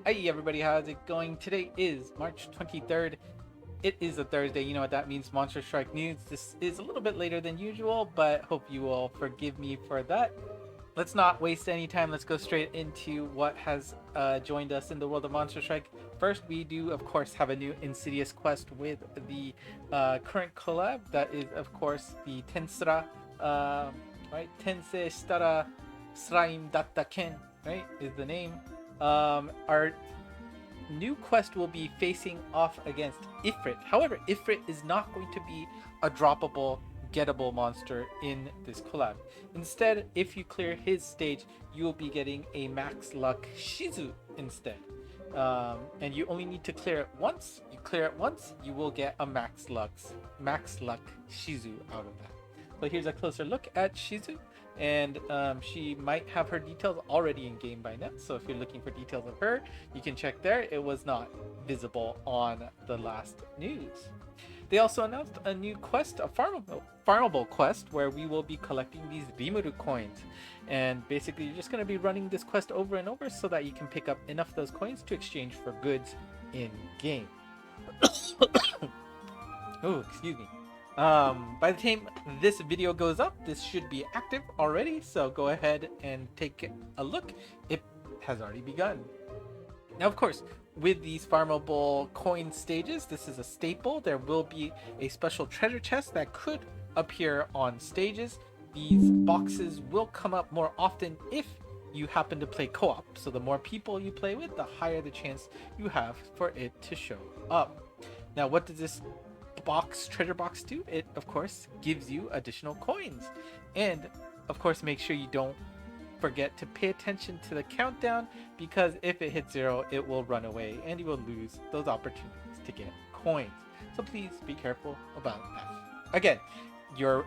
Hey everybody, how's it going? Today is March 23rd. It is a Thursday. You know what that means, Monster Strike News. This is a little bit later than usual, but hope you will forgive me for that. Let's not waste any time. Let's go straight into what has joined us in the world of Monster Strike. First, we do, of course, have a new Insidious quest with the current collab. That is, of course, the Tensei, right? Tensei Shitara Sraim Datta Ken, right? Is the name. Our new quest will be facing off against Ifrit. However, Ifrit is not going to be a droppable, gettable monster in this collab. Instead, if you clear his stage, you will be getting a max luck Shizu instead. And you only need to clear it once. You clear it once, you will get a max luck Shizu out of that. So here's a closer look at Shizu. And she might have her details already in game by now, so if you're looking for details of her, you can check there. It was not visible on the last news. They also announced a new quest, a farmable quest, where we will be collecting these Rimuru coins. And basically you're just going to be running this quest over and over so that you can pick up enough of those coins to exchange for goods in game. Oh, excuse me. By the time this video goes up, this should be active already, so go ahead and take a look. It has already begun. Now, of course, with these farmable coin stages, this is a staple. There will be a special treasure chest that could appear on stages. These boxes will come up more often if you happen to play co-op. So the more people you play with, the higher the chance you have for it to show up. Now, what does this treasure box do? It, of course, gives you additional coins. And, of course, make sure you don't forget to pay attention to the countdown, because if it hits 0, it will run away and you will lose those opportunities to get coins. So please be careful about that. Again, your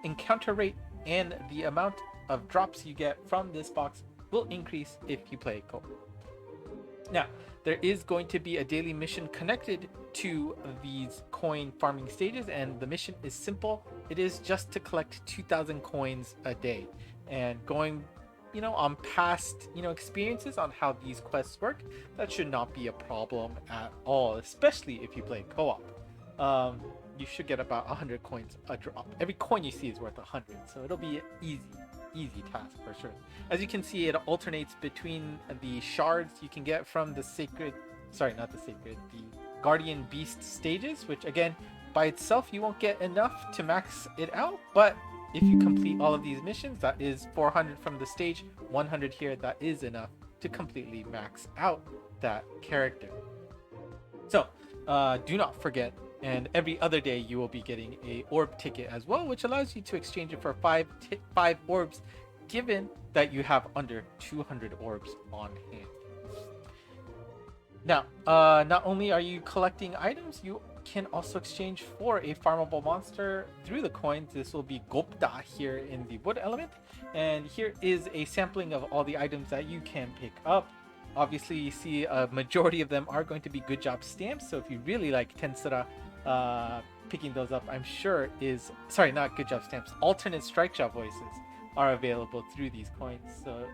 encounter rate and the amount of drops you get from this box will increase if you play co-op. Now, there is going to be a daily mission connected to these coin farming stages, and the mission is simple. It is just to collect 2,000 coins a day. And going, on past, experiences on how these quests work, that should not be a problem at all, especially if you play co-op. You should get about 100 coins a drop. Every coin you see is worth 100, so it'll be an easy task for sure. As you can see, it alternates between the shards you can get from the the Guardian Beast stages, which again, by itself, you won't get enough to max it out, but if you complete all of these missions, that is 400 from the stage, 100 here, that is enough to completely max out that character. So, do not forget, and every other day you will be getting a orb ticket as well, which allows you to exchange it for five orbs, given that you have under 200 orbs on hand. Now, not only are you collecting items, you can also exchange for a farmable monster through the coins. This will be Gopta here in the wood element, and here is a sampling of all the items that you can pick up. Obviously, you see a majority of them are going to be good job stamps, so if you really like Tensei, picking those up, I'm sure not good job stamps, alternate strike job voices are available through these coins. So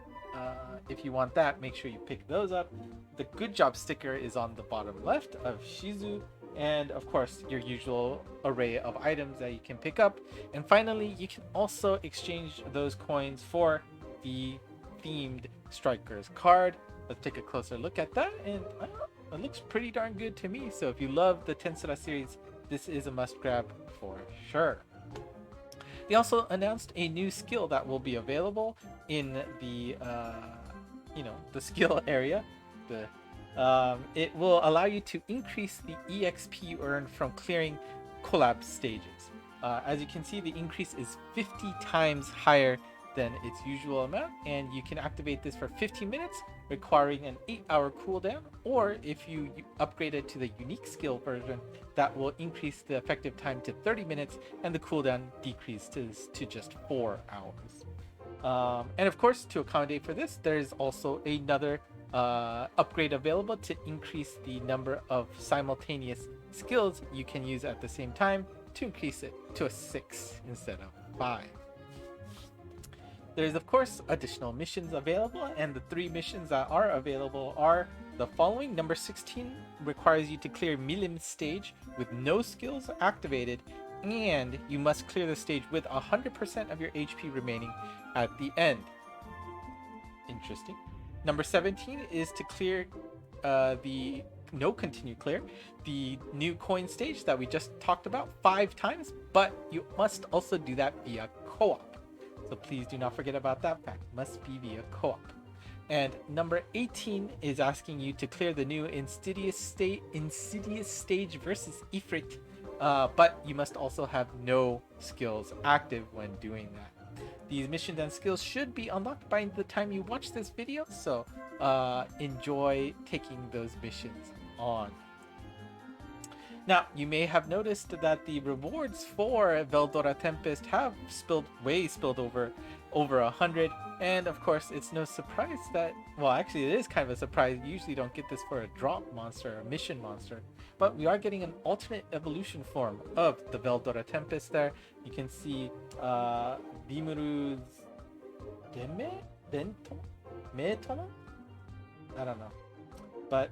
if you want that, make sure you pick those up. The good job sticker is on the bottom left of Shizu, and of course your usual array of items that you can pick up. And finally, you can also exchange those coins for the themed strikers card. Let's take a closer look at that, and it looks pretty darn good to me. So if you love the Tensei series, this is a must grab for sure. They also announced a new skill that will be available in the the skill area. It will allow you to increase the EXP you earn from clearing collab stages. As you can see, the increase is 50 times higher than its usual amount, and you can activate this for 15 minutes, requiring an 8-hour cooldown, or if you upgrade it to the unique skill version, that will increase the effective time to 30 minutes and the cooldown decreases to just 4 hours. And of course, to accommodate for this, there's also another upgrade available to increase the number of simultaneous skills you can use at the same time, to increase it to a 6 instead of 5. There's of course additional missions available, and the 3 missions that are available are the following. Number 16 requires you to clear Milim stage with no skills activated, and you must clear the stage with 100% of your HP remaining at the end. Interesting. Number 17 is to clear the new coin stage that we just talked about 5 times, but you must also do that via co-op. So please do not forget about that fact. It must be via co-op. And number 18 is asking you to clear the new Insidious stage versus Ifrit, but you must also have no skills active when doing that. These missions and skills should be unlocked by the time you watch this video, so enjoy taking those missions on. Now, you may have noticed that the rewards for Veldora Tempest have spilled over 100, and of course it's no surprise that, well, actually it is kind of a surprise. You usually don't get this for a drop monster or a mission monster, but we are getting an alternate evolution form of the Veldora Tempest there. You can see Bimuru's Metona? I don't know. But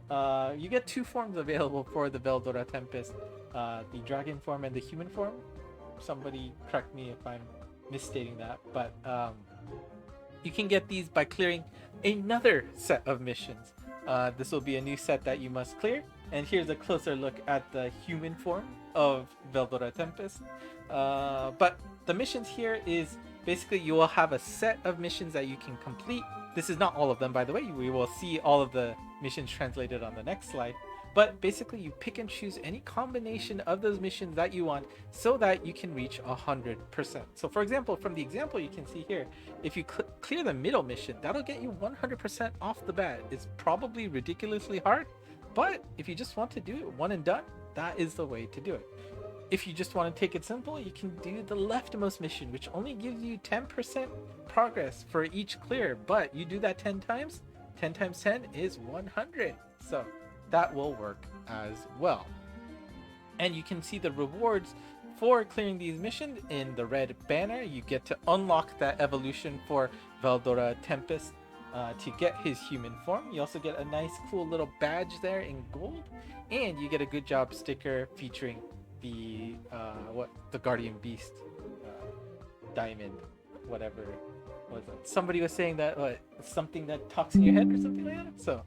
you get 2 forms available for the Veldora Tempest, the dragon form and the human form. Somebody correct me if I'm misstating that, but you can get these by clearing another set of missions. This will be a new set that you must clear, and here's a closer look at the human form of Veldora Tempest. But the missions here is basically you will have a set of missions that you can complete. This is not all of them, by the way. We will see all of the missions translated on the next slide. But basically, you pick and choose any combination of those missions that you want so that you can reach 100%. So for example, from the example you can see here, if you clear the middle mission, that'll get you 100% off the bat. It's probably ridiculously hard, but if you just want to do it one and done, that is the way to do it. If you just want to take it simple, you can do the leftmost mission, which only gives you 10% progress for each clear, but you do that 10 times, 10 times 10 is 100. So that will work as well. And you can see the rewards for clearing these missions in the red banner. You get to unlock that evolution for Veldora Tempest to get his human form. You also get a nice cool little badge there in gold, and you get a good job sticker featuring the Guardian Beast diamond, whatever was it? Somebody was saying that something that talks in your head or something like that. So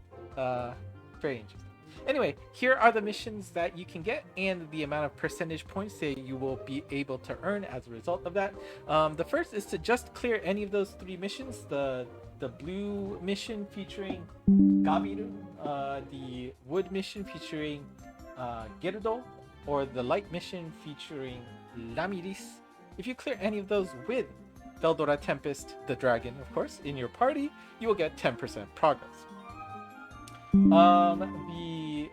very interesting. Anyway, here are the missions that you can get and the amount of percentage points that you will be able to earn as a result of that. The first is to just clear any of those 3 missions. The blue mission featuring Gabiru, the wood mission featuring Gerudo, or the light mission featuring Lamiris. If you clear any of those with Veldora Tempest, the dragon, of course, in your party, you will get 10% progress. The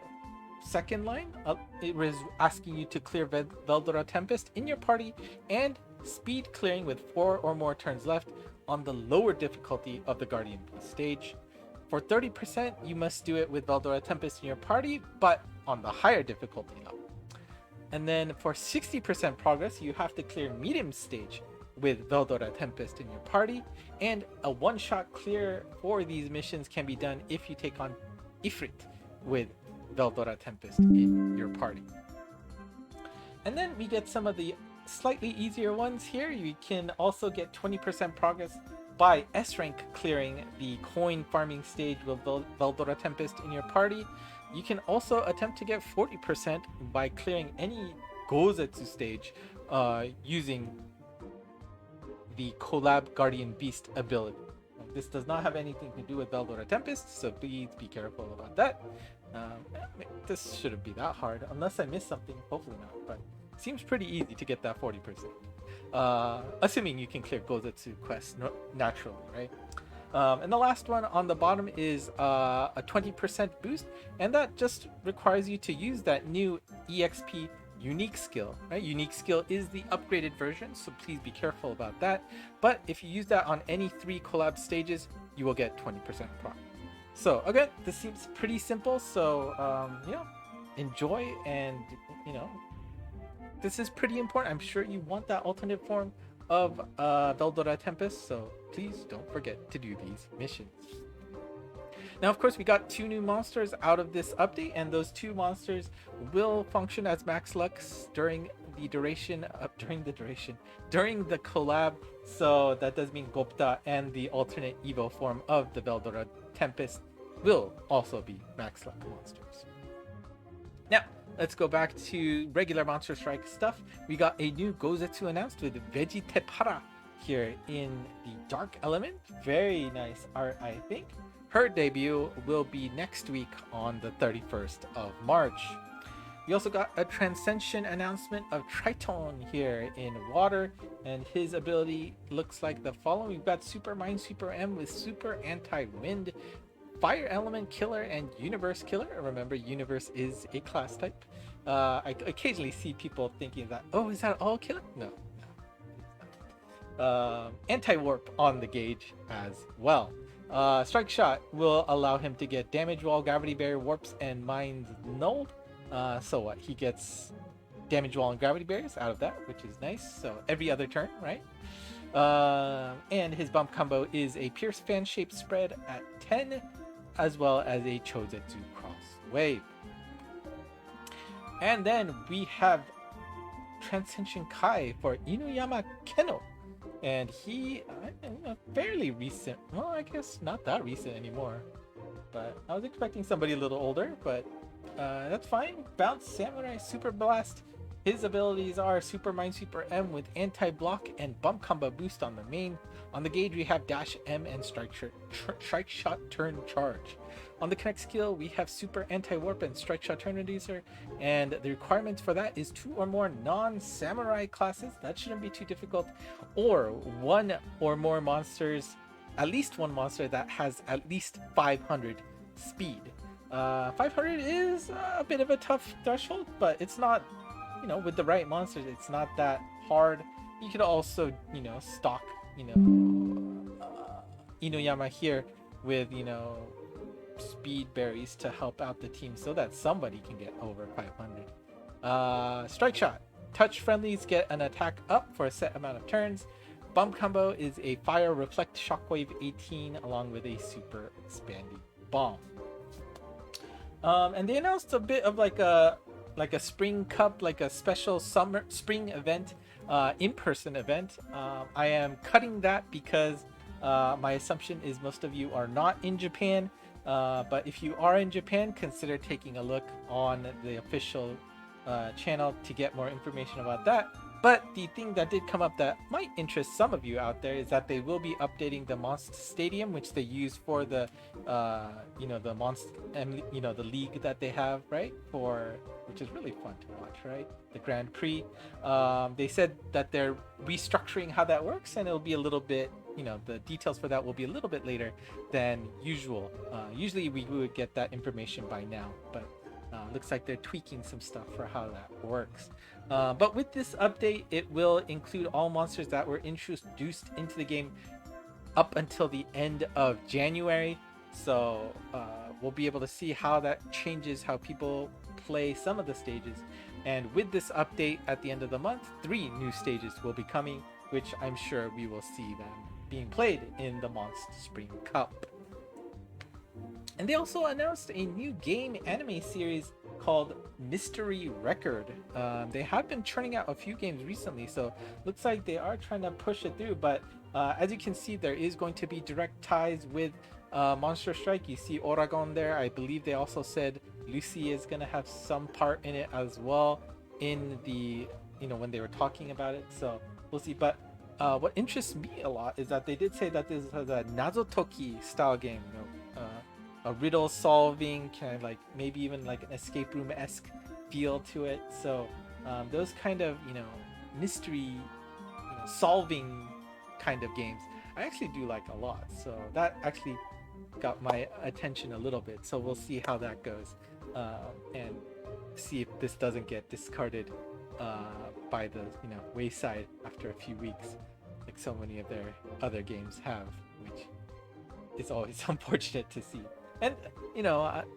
second line, it was asking you to clear Veldora Tempest in your party and speed clearing with 4 or more turns left on the lower difficulty of the Guardian Beast stage. For 30%, you must do it with Veldora Tempest in your party, but on the higher difficulty level. And then for 60% progress, you have to clear medium stage with Veldora Tempest in your party, and a one-shot clear for these missions can be done if you take on Ifrit with Veldora Tempest in your party. And then we get some of the slightly easier ones here. You can also get 20% progress by S rank clearing the coin farming stage with Veldora Tempest in your party. You can also attempt to get 40% by clearing any Gouzetsu stage using the Collab Guardian Beast ability. This does not have anything to do with Veldora Tempest, so please be careful about that. This shouldn't be that hard, unless I missed something, hopefully not, but it seems pretty easy to get that 40%. Assuming you can clear Gouzetsu quests naturally, right? And the last one on the bottom is a 20% boost, and that just requires you to use that new EXP unique skill, right? Unique skill is the upgraded version, so please be careful about that. But if you use that on any 3 collab stages, you will get 20% proc. So again, this seems pretty simple, so enjoy, and this is pretty important. I'm sure you want that alternate form of Veldora Tempest, so please don't forget to do these missions. Now, of course, we got 2 new monsters out of this update, and those 2 monsters will function as max lux during the collab. So that does mean Gopta and the alternate Evo form of the Veldora Tempest will also be max lux monsters. Now, let's go back to regular Monster Strike stuff. We got a new Gouzetsu announced with Vegitepara here in the Dark Element. Very nice art, I think. Her debut will be next week on the 31st of March. We also got a Transcension announcement of Triton here in water, and his ability looks like the following. We've got Super Mind Super M with Super Anti-Wind, Fire Element Killer, and Universe Killer. Remember, Universe is a class type. I occasionally see people thinking that, oh, is that all killer? No. Anti-Warp on the gauge as well. Strike Shot will allow him to get Damage Wall, Gravity Barrier, Warps, and Minds Nulled. So what? He gets Damage Wall and Gravity Barriers out of that, which is nice. So every other turn, right? And his bump combo is a Pierce Fan Shape Spread at 10, as well as a Chozetsu Cross Wave. And then we have Transcension Kai for Inuyama Keno. And he, fairly recent. Well, I guess not that recent anymore. But I was expecting somebody a little older, but that's fine. Bounce Samurai Super Blast. His abilities are Super Mind Super M with anti-block and bump combo boost on the main. On the gauge, we have Dash M and Strike Shot Turn Charge. On the connect skill, we have Super Anti-Warp and Strike Shot Turn Reducer. And the requirement for that is 2 or more non-samurai classes. That shouldn't be too difficult. Or 1 or more monsters, at least 1 monster that has at least 500 speed. 500 is a bit of a tough threshold, but it's not, with the right monsters, it's not that hard. You could also, stock, Inuyama here with, speed berries to help out the team so that somebody can get over 500. Strike Shot. Touch friendlies get an attack up for a set amount of turns. Bump combo is a Fire Reflect Shockwave 18 along with a Super Expandy Bomb. And they announced a bit of like a spring cup, like a special spring event, in-person event. I am cutting that because my assumption is most of you are not in Japan. But if you are in Japan, consider taking a look on the official channel to get more information about that. But the thing that did come up that might interest some of you out there is that they will be updating the Monst Stadium, which they use for the, the Monst, the league that they have, right? Which is really fun to watch, right? The Grand Prix. They said that they're restructuring how that works, and it'll be a little bit, the details for that will be a little bit later than usual. Usually we would get that information by now, but looks like they're tweaking some stuff for how that works. But with this update, it will include all monsters that were introduced into the game up until the end of January. So we'll be able to see how that changes how people play some of the stages. And with this update at the end of the month, 3 new stages will be coming, which I'm sure we will see them being played in the Monst Spring Cup. And they also announced a new game anime series called Mystery Record. They have been churning out a few games recently, so looks like they are trying to push it through. But as you can see, there is going to be direct ties with Monster Strike. You see Oragon there. I believe they also said Lucy is going to have some part in it as well in the, when they were talking about it. So we'll see. But what interests me a lot is that they did say that this is a Nazotoki style game, a riddle solving, kind of like maybe even like an escape room-esque feel to it. So those kind of mystery solving kind of games I actually do like a lot. So that actually got my attention a little bit. So we'll see how that goes, and see if this doesn't get discarded by the wayside after a few weeks, like so many of their other games have, which is always unfortunate to see. And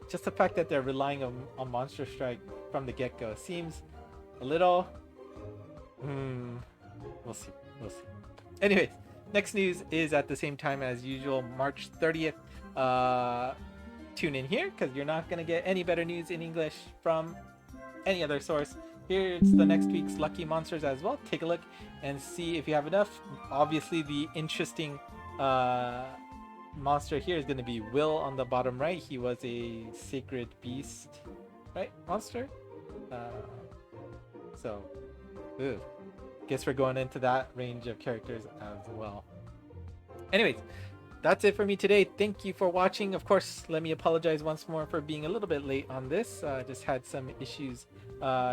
just the fact that they're relying on Monster Strike from the get-go seems a little we'll see. Anyways, next news is at the same time as usual, March 30th. Tune in here because you're not going to get any better news in English from any other source. Here's the next week's lucky monsters as well. Take a look and see if you have enough. Obviously, the interesting monster here is going to be Will on the bottom right. He was a sacred beast, right? Monster. So, guess we're going into that range of characters as well. Anyways, that's it for me today. Thank you for watching. Of course, let me apologize once more for being a little bit late on this. Just had some issues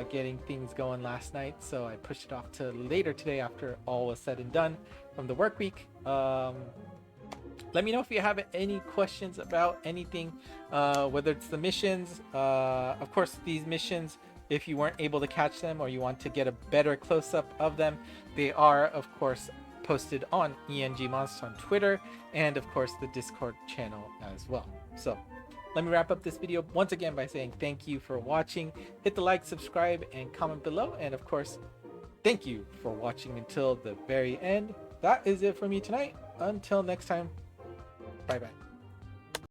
getting things going last night, so I pushed it off to later today after all was said and done from the work week. Let me know if you have any questions about anything, whether it's the missions. Of course, these missions, if you weren't able to catch them or you want to get a better close-up of them, they are, of course, posted on ENG Monst on Twitter and, of course, the Discord channel as well. So let me wrap up this video once again by saying thank you for watching. Hit the like, subscribe, and comment below. And, of course, thank you for watching until the very end. That is it for me tonight. Until next time, bye-bye.